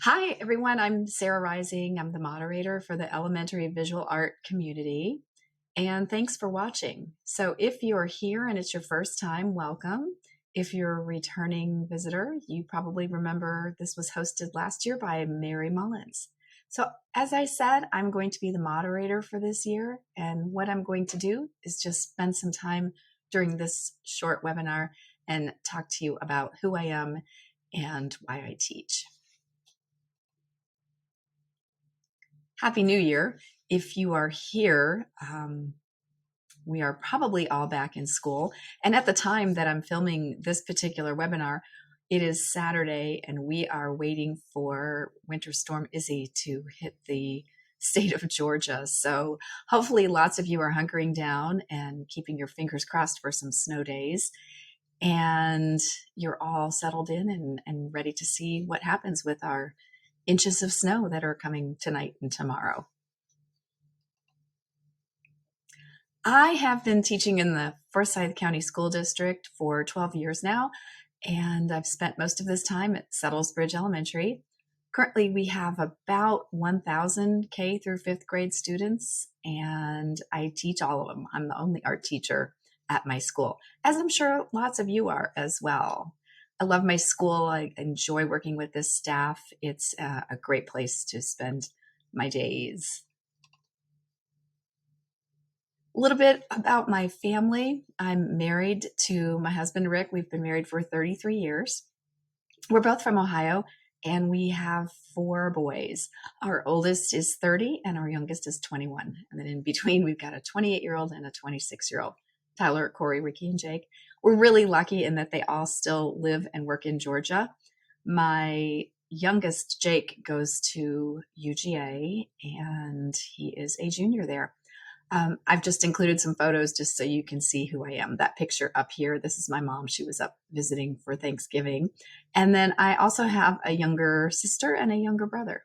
Hi, everyone. I'm Sarah Rising. I'm the moderator for the elementary visual art community. And thanks for watching. So, if you're here and it's your first time, welcome. If you're a returning visitor, you probably remember this was hosted last year by Mary Mullins. So, as I said, I'm going to be the moderator for this year. And what I'm going to do is just spend some time during this short webinar and talk to you about who I am and why I teach. Happy New Year. If you are here, we are probably all back in school. And at the time that I'm filming this particular webinar, it is Saturday and we are waiting for Winter Storm Izzy to hit the state of Georgia. So hopefully lots of you are hunkering down and keeping your fingers crossed for some snow days. And you're all settled in and ready to see what happens with our inches of snow that are coming tonight and tomorrow. I have been teaching in the Forsyth County School District for 12 years now, and I've spent most of this time at Settlesbridge Elementary. Currently, we have about 1,000 K through 5th grade students, and I teach all of them. I'm the only art teacher at my school, as I'm sure lots of you are as well. I love my school. I enjoy working with this staff. It's a great place to spend my days. A little bit about my family. I'm married to my husband, Rick. We've been married for 33 years. We're both from Ohio, and we have 4 boys. Our oldest is 30, and our youngest is 21. And then in between, we've got a 28-year-old and a 26-year-old, Tyler, Corey, Ricky, and Jake. We're really lucky in that they all still live and work in Georgia. My youngest, Jake, goes to UGA, and he is a junior there. I've just included some photos just so you can see who I am. That picture up here, this is my mom. She was up visiting for Thanksgiving. And then I also have a younger sister and a younger brother.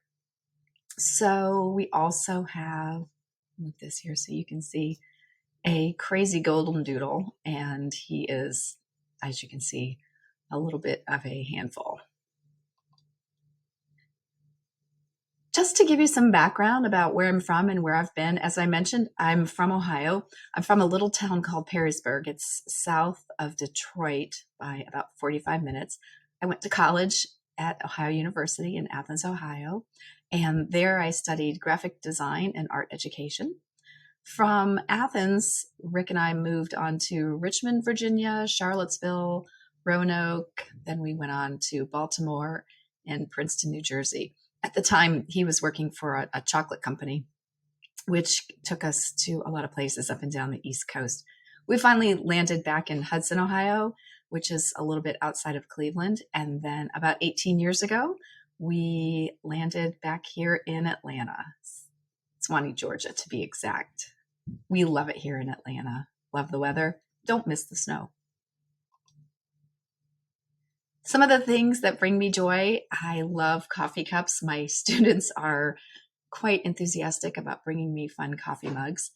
So we also have, move this here so you can see, a crazy golden doodle. And he is, as you can see, a little bit of a handful. Just to give you some background about where I'm from and where I've been, as I mentioned, I'm from Ohio. I'm from a little town called Perrysburg. It's south of Detroit by about 45 minutes. I went to college at Ohio University in Athens, Ohio, and there I studied graphic design and art education. From Athens, Rick and I moved on to Richmond, Virginia, Charlottesville, Roanoke. Then we went on to Baltimore and Princeton, New Jersey. At the time, he was working for a chocolate company, which took us to a lot of places up and down the East Coast. We finally landed back in Hudson, Ohio, which is a little bit outside of Cleveland. And then about 18 years ago, we landed back here in Atlanta, Swanee, Georgia, to be exact. We love it here in Atlanta. Love the weather. Don't miss the snow. Some of the things that bring me joy, I love coffee cups. My students are quite enthusiastic about bringing me fun coffee mugs.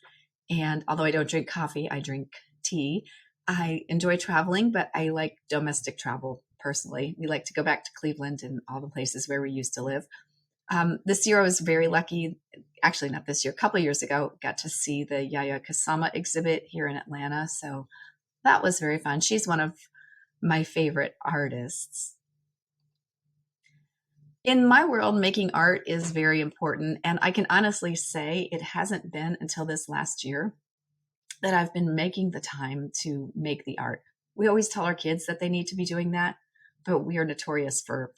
And although I don't drink coffee, I drink tea. I enjoy traveling, but I like domestic travel personally. We like to go back to Cleveland and all the places where we used to live. This year I was very lucky, actually not this year, a couple of years ago, got to see the Yaya Kasama exhibit here in Atlanta. So that was very fun. She's one of my favorite artists. In my world, making art is very important. And I can honestly say it hasn't been until this last year that I've been making the time to make the art. We always tell our kids that they need to be doing that, but we are notorious for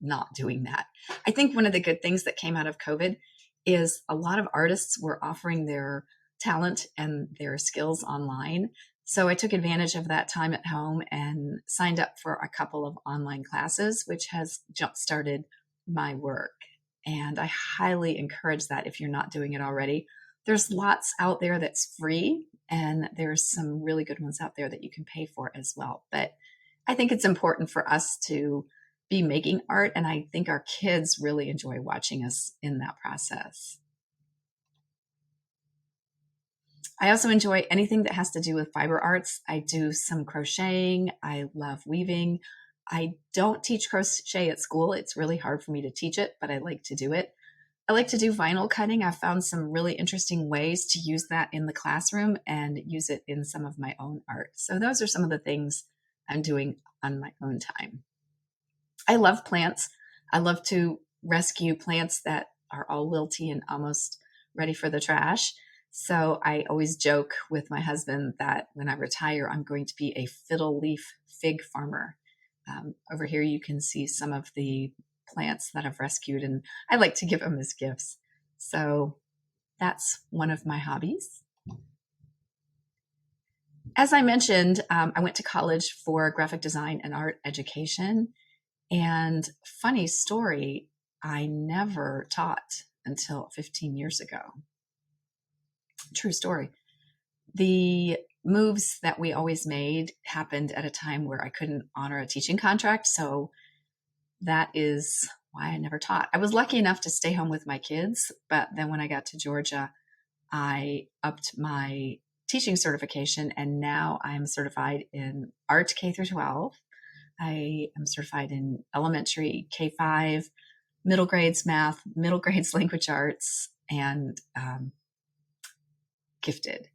not doing that. I think one of the good things that came out of COVID is a lot of artists were offering their talent and their skills online. So I took advantage of that time at home and signed up for a couple of online classes, which has jump-started my work. And I highly encourage that if you're not doing it already. There's lots out there that's free, and there's some really good ones out there that you can pay for as well. But I think it's important for us to be making art, and I think our kids really enjoy watching us in that process. I also enjoy anything that has to do with fiber arts. I do some crocheting. I love weaving. I don't teach crochet at school. It's really hard for me to teach it, but I like to do it. I like to do vinyl cutting. I've found some really interesting ways to use that in the classroom and use it in some of my own art. So those are some of the things I'm doing on my own time. I love plants. I love to rescue plants that are all wilty and almost ready for the trash. So I always joke with my husband that when I retire, I'm going to be a fiddle leaf fig farmer. Over here, you can see some of the plants that I've rescued, and I like to give them as gifts. So that's one of my hobbies. As I mentioned, I went to college for graphic design and art education. And funny story, I never taught until 15 years ago. True story. The moves that we always made happened at a time where I couldn't honor a teaching contract. So that is why I never taught. I was lucky enough to stay home with my kids, but then when I got to Georgia, I upped my teaching certification, and now I'm certified in art K through 12. I am certified in elementary K-5, middle grades math, middle grades language arts, and gifted.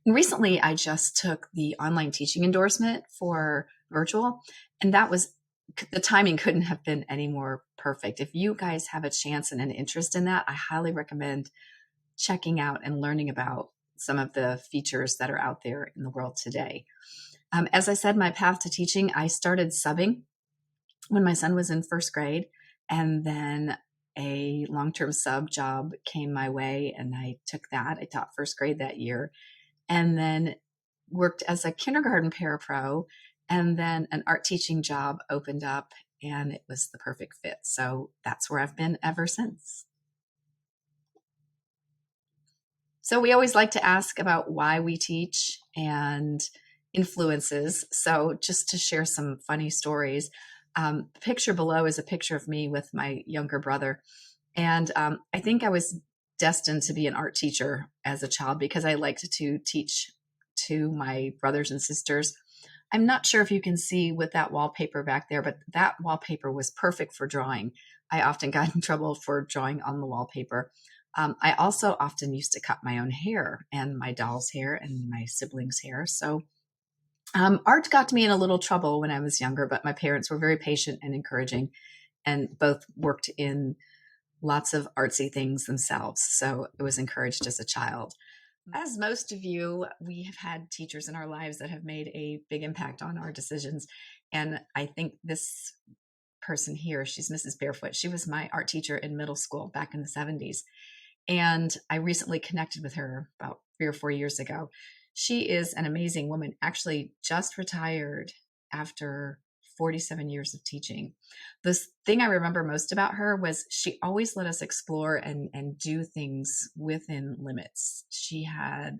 And recently, I just took the online teaching endorsement for virtual, and that was the timing couldn't have been any more perfect. If you guys have a chance and an interest in that, I highly recommend checking out and learning about some of the features that are out there in the world today. As I said, my path to teaching, I started subbing when my son was in first grade, and then a long-term sub job came my way, and I took that. I taught first grade that year, and then worked as a kindergarten parapro, and then an art teaching job opened up, and it was the perfect fit. So that's where I've been ever since. So we always like to ask about why we teach and influences. So just to share some funny stories, the picture below is a picture of me with my younger brother. And I think I was destined to be an art teacher as a child because I liked to teach to my brothers and sisters. I'm not sure if you can see with that wallpaper back there, but that wallpaper was perfect for drawing. I often got in trouble for drawing on the wallpaper. I also often used to cut my own hair and my doll's hair and my siblings' hair. So art got me in a little trouble when I was younger, but my parents were very patient and encouraging, and both worked in lots of artsy things themselves. So it was encouraged as a child. As most of you, we have had teachers in our lives that have made a big impact on our decisions. And I think this person here, she's Mrs. Barefoot. She was my art teacher in middle school back in the 70s. And I recently connected with her about 3 or 4 years ago. She is an amazing woman, actually just retired after 47 years of teaching. The thing I remember most about her was she always let us explore and do things within limits. She had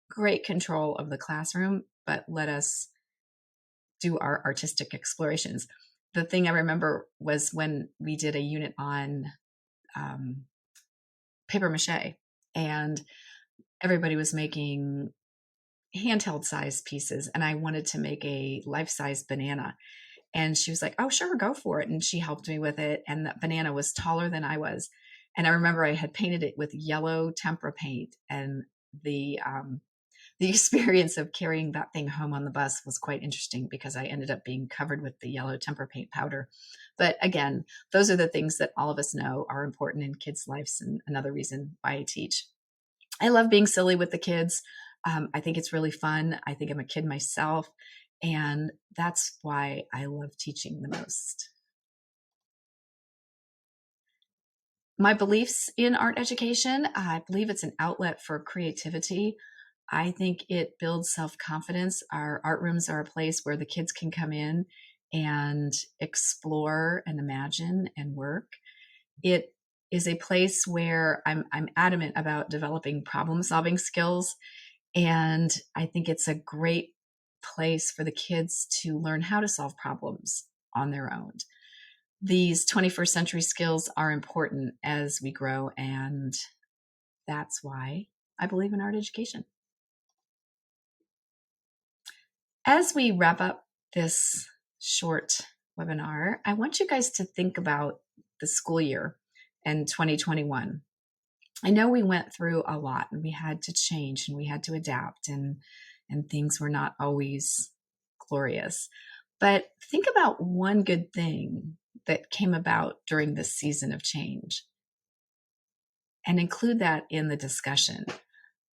great control of the classroom, but let us do our artistic explorations. The thing I remember was when we did a unit on paper mache, and everybody was making handheld size pieces, and I wanted to make a life-size banana. And she was like, "Oh, sure, go for it." And she helped me with it. And that banana was taller than I was. And I remember I had painted it with yellow tempera paint. And the experience of carrying that thing home on the bus was quite interesting because I ended up being covered with the yellow tempera paint powder. But again, those are the things that all of us know are important in kids' lives, and another reason why I teach. I love being silly with the kids. I think it's really fun. I think I'm a kid myself. And that's why I love teaching the most. My beliefs in art education, I believe it's an outlet for creativity. I think it builds self-confidence. Our art rooms are a place where the kids can come in and explore and imagine and work. It is a place where I'm adamant about developing problem-solving skills. And I think it's a great place for the kids to learn how to solve problems on their own. These 21st century skills are important as we grow, and that's why I believe in art education. As we wrap up this short webinar, I want you guys to think about the school year in 2021. I know we went through a lot and we had to change and we had to adapt and things were not always glorious. But think about one good thing that came about during this season of change and include that in the discussion.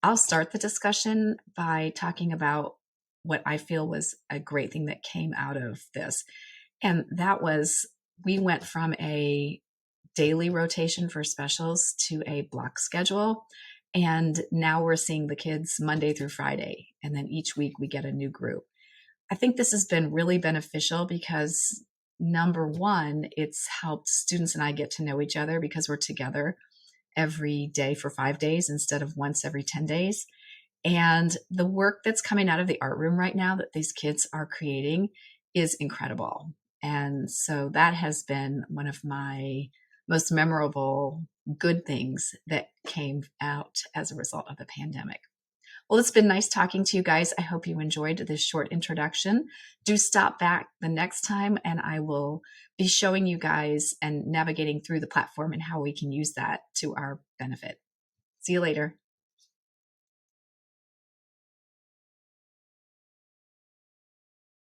I'll start the discussion by talking about what I feel was a great thing that came out of this. And that was we went from a daily rotation for specials to a block schedule. And now we're seeing the kids Monday through Friday. And then each week we get a new group. I think this has been really beneficial because number one, it's helped students and I get to know each other because we're together every day for 5 days instead of once every 10 days. And the work that's coming out of the art room right now that these kids are creating is incredible. And so that has been one of my most memorable good things that came out as a result of the pandemic. Well, it's been nice talking to you guys. I hope you enjoyed this short introduction. Do stop back the next time and I will be showing you guys and navigating through the platform and how we can use that to our benefit. See you later.